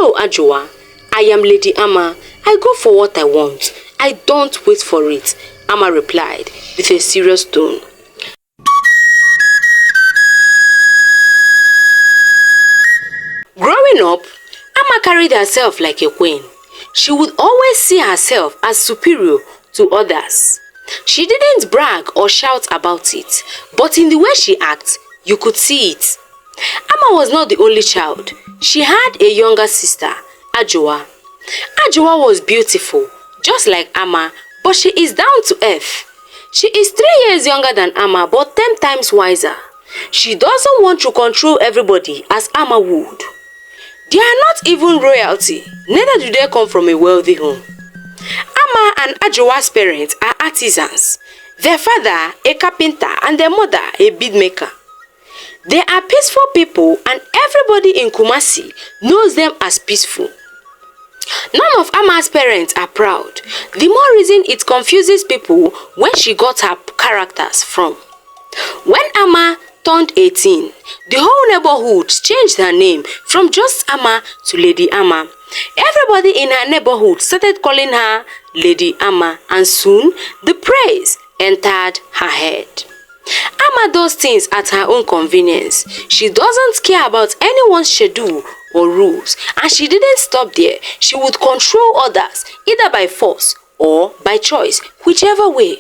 No, Ajoa, I am Lady Ama. I go for what I want. I don't wait for it, Ama replied with a serious tone. Growing up, Ama carried herself like a queen. She would always see herself as superior to others. She didn't brag or shout about it, but in the way she acted, you could see it. Ama was not the only child. She had a younger sister, Ajoa. Ajoa was beautiful, just like Ama, but she is down to earth. She is 3 years younger than Ama, but 10 times wiser. She doesn't want to control everybody as Ama would. They are not even royalty, neither do they come from a wealthy home. Ama and Ajoa's parents are artisans. Their father, a carpenter, and their mother, a bead maker. They are peaceful people, and everybody in Kumasi knows them as peaceful. None of Ama's parents are proud. The more reason it confuses people when she got her characters from. When Ama turned 18, the whole neighborhood changed her name from just Ama to Lady Ama. Everybody in her neighborhood started calling her Lady Ama, and soon the praise entered her head. Ama does things at her own convenience. She doesn't care about anyone's schedule or rules, and she didn't stop there. She would control others either by force or by choice, whichever way.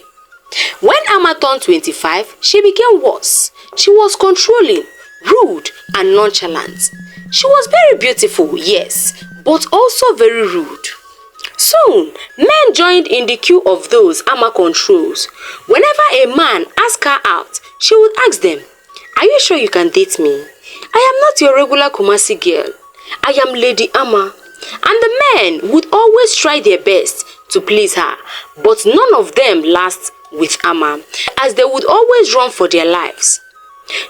When Ama turned 25, she became worse. She was controlling, rude, and nonchalant. She was very beautiful, yes, but also very rude. Soon, men joined in the queue of those Ama controls. Whenever a man asked her out, she would ask them, "Are you sure you can date me? I am not your regular Kumasi girl. I am Lady Ama." And the men would always try their best to please her, but none of them last with Ama, as they would always run for their lives.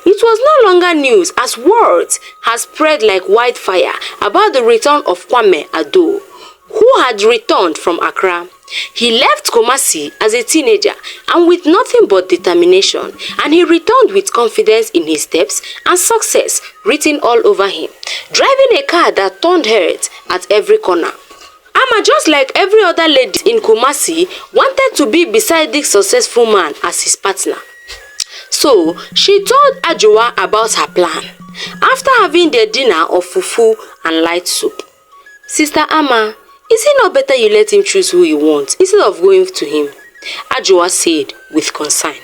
It was no longer news, as words had spread like wildfire about the return of Kwame Ado, who had returned from Accra. He left Kumasi as a teenager and with nothing but determination, and he returned with confidence in his steps and success written all over him, driving a car that turned heads at every corner. Ama, just like every other lady in Kumasi, wanted to be beside this successful man as his partner. So, she told Ajoa about her plan, after having their dinner of fufu and light soup. "Sister Ama, is it not better you let him choose who you want instead of going to him?" Ajoa said with concern.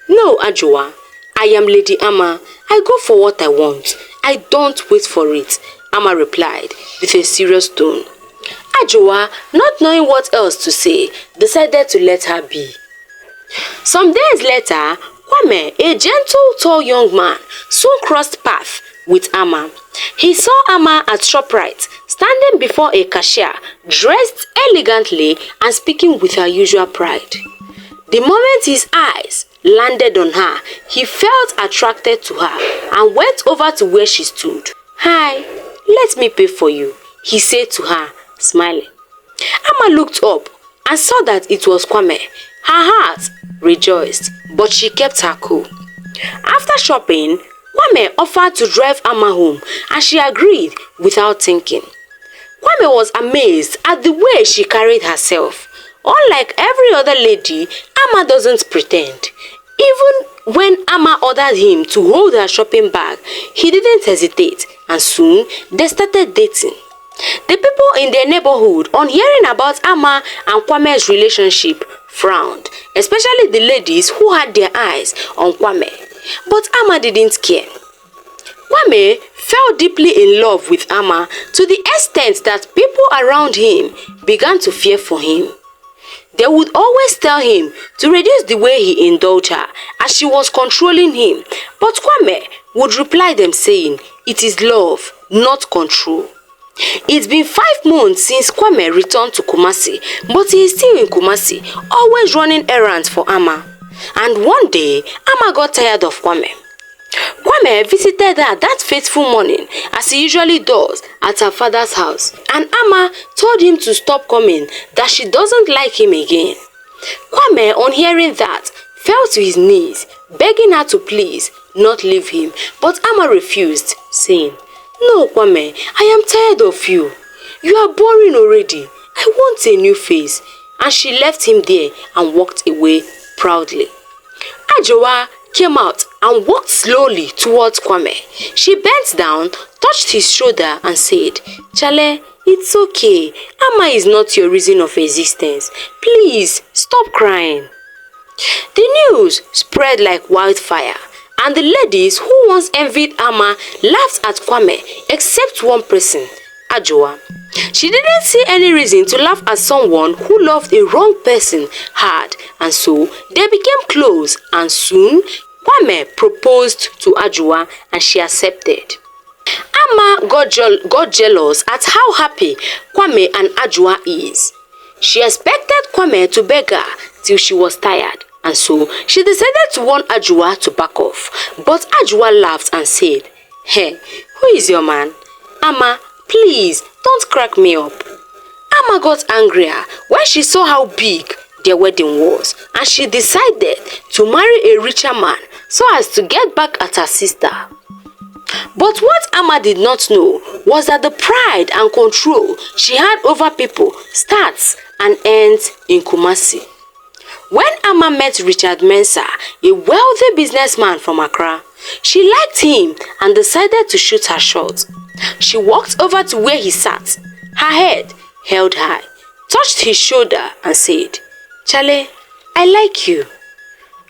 "No, Ajoa, I am Lady Ama. I go for what I want. I don't wait for it," Ama replied with a serious tone. Ajoa, not knowing what else to say, decided to let her be. Some days later, Kwame, a gentle, tall young man, soon crossed paths with Ama. He saw Ama at ShopRite, standing before a cashier, dressed elegantly and speaking with her usual pride. The moment his eyes landed on her, he felt attracted to her and went over to where she stood. "Hi, let me pay for you," he said to her, smiling. Ama looked up and saw that it was Kwame. Her heart rejoiced, but she kept her cool. After shopping, Kwame offered to drive Ama home, and she agreed without thinking. Kwame was amazed at the way she carried herself. Unlike every other lady, Ama doesn't pretend. Even when Ama ordered him to hold her shopping bag, he didn't hesitate, and soon they started dating. The people in their neighborhood, on hearing about Ama and Kwame's relationship, frowned, especially the ladies who had their eyes on Kwame. But Ama didn't care. Kwame fell deeply in love with Ama to the extent that people around him began to fear for him. They would always tell him to reduce the way he indulged her, as she was controlling him. But Kwame would reply them saying, "It is love, not control." It's been 5 months since Kwame returned to Kumasi, but he is still in Kumasi, always running errands for Ama. And one day, Ama got tired of Kwame. Kwame visited her that fateful morning, as he usually does, at her father's house, and Ama told him to stop coming, that she doesn't like him again. Kwame, on hearing that, fell to his knees, begging her to please not leave him, but Ama refused, saying, "No, Kwame, I am tired of you. You are boring already. I want a new face." And she left him there and walked away proudly. Ajowa came out and walked slowly towards Kwame. She bent down, touched his shoulder and said, "Chale, it's okay. Ama is not your reason of existence. Please, stop crying." The news spread like wildfire, and the ladies who once envied Ama laughed at Kwame, except one person, Ajowa. She didn't see any reason to laugh at someone who loved a wrong person hard, and so they became close, and soon Kwame proposed to Ajowa and she accepted. Ama got jealous at how happy Kwame and Ajowa is. She expected Kwame to beg her till she was tired, and so she decided to warn Ajowa to back off. But Ajowa laughed and said, "Hey, who is your man? Ama, please, don't crack me up." Ama got angrier when she saw how big their wedding was, and she decided to marry a richer man so as to get back at her sister. But what Ama did not know was that the pride and control she had over people starts and ends in Kumasi. When Ama met Richard Mensah, a wealthy businessman from Accra, she liked him and decided to shoot her shot. She walked over to where he sat, her head held high, touched his shoulder and said, "Chale, I like you."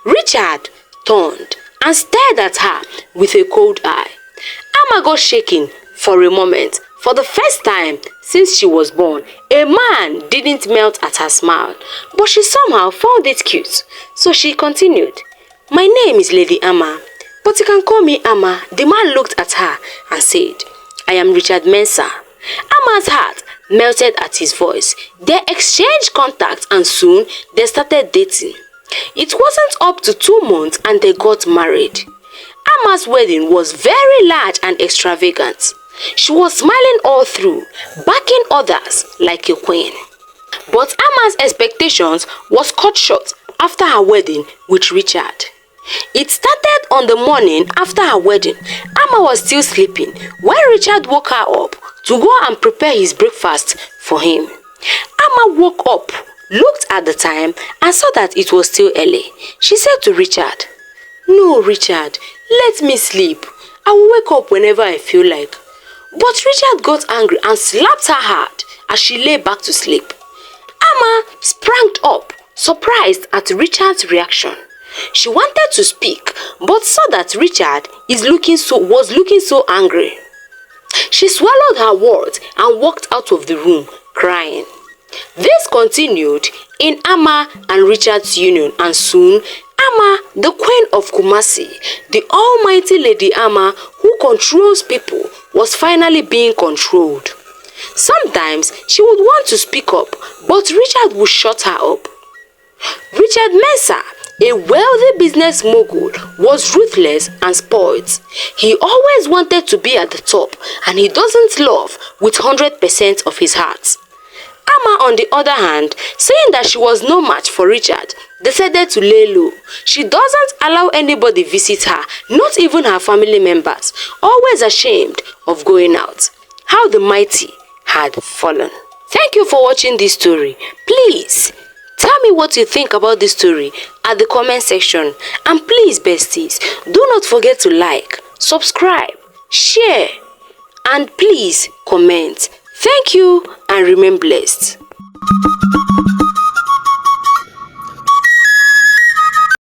Richard turned and stared at her with a cold eye. Ama got shaken for a moment. For the first time since she was born, a man didn't melt at her smile, but she somehow found it cute. So she continued, "My name is Lady Ama, but you can call me Ama." The man looked at her and said, "I am Richard Mensah." Ama's heart melted at his voice. They exchanged contacts and soon they started dating. It wasn't up to 2 months and they got married. Ama's wedding was very large and extravagant. She was smiling all through, backing others like a queen. But Ama's expectations was cut short after her wedding with Richard. It started on the morning after her wedding. Ama was still sleeping when Richard woke her up to go and prepare his breakfast for him. Ama woke up, looked at the time and saw that it was still early. She said to Richard, "No, Richard, let me sleep. I will wake up whenever I feel like." But Richard got angry and slapped her hard as she lay back to sleep. Ama sprang up, surprised at Richard's reaction. She wanted to speak, but saw that Richard was looking so angry. She swallowed her words and walked out of the room, crying. This continued in Ama and Richard's union, and soon Ama, the queen of Kumasi, the almighty Lady Ama who controls people, was finally being controlled. Sometimes she would want to speak up, but Richard would shut her up. Richard Mensah, a wealthy business mogul, was ruthless and spoiled. He always wanted to be at the top, and he doesn't love with 100% of his heart. Ama, on the other hand, saying that she was no match for Richard, decided to lay low. She doesn't allow anybody visit her, not even her family members, always ashamed of going out. How the mighty had fallen. Thank you for watching this story. Please tell me what you think about this story at the comment section. And please, besties, do not forget to like, subscribe, share, and please comment. Thank you and remain blessed.